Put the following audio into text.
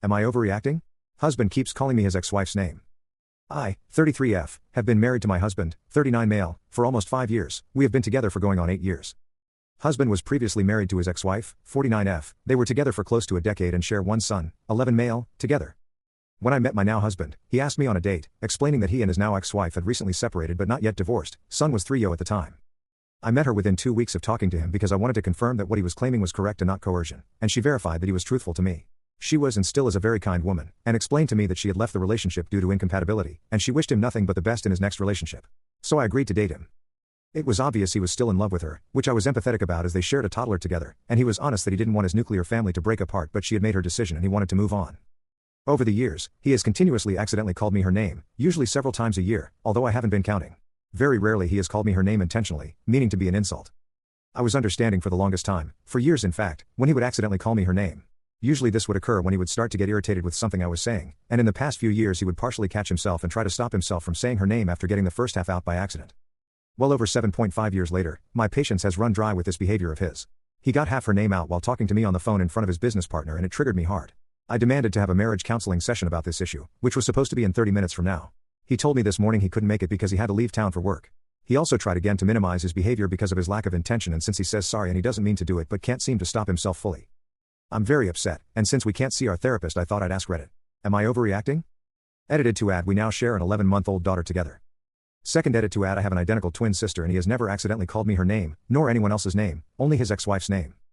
Am I overreacting? Husband keeps calling me his ex-wife's name. I, 33F, have been married to my husband, 39 male, for almost 5 years. We have been together for going on 8 years. Husband was previously married to his ex-wife, 49F. They were together for close to a decade and share one son, 11 male, together. When I met my now husband, he asked me on a date, explaining that he and his now ex-wife had recently separated but not yet divorced. Son was 3 at the time. I met her within 2 weeks of talking to him because I wanted to confirm that what he was claiming was correct and not coercion, and she verified that he was truthful to me. She was and still is a very kind woman, and explained to me that she had left the relationship due to incompatibility, and she wished him nothing but the best in his next relationship. So I agreed to date him. It was obvious he was still in love with her, which I was empathetic about as they shared a toddler together, and he was honest that he didn't want his nuclear family to break apart, but she had made her decision and he wanted to move on. Over the years, he has continuously accidentally called me her name, usually several times a year, although I haven't been counting. Very rarely he has called me her name intentionally, meaning to be an insult. I was understanding for the longest time, for years in fact, when he would accidentally call me her name. Usually this would occur when he would start to get irritated with something I was saying, and in the past few years he would partially catch himself and try to stop himself from saying her name after getting the first half out by accident. Well over 7.5 years later, my patience has run dry with this behavior of his. He got half her name out while talking to me on the phone in front of his business partner and it triggered me hard. I demanded to have a marriage counseling session about this issue, which was supposed to be in 30 minutes from now. He told me this morning he couldn't make it because he had to leave town for work. He also tried again to minimize his behavior because of his lack of intention, and since he says sorry and he doesn't mean to do it but can't seem to stop himself fully. I'm very upset, and since we can't see our therapist I thought I'd ask Reddit. Am I overreacting? Edited to add, we now share an 11-month-old daughter together. Second edit to add, I have an identical twin sister and he has never accidentally called me her name, nor anyone else's name, only his ex-wife's name.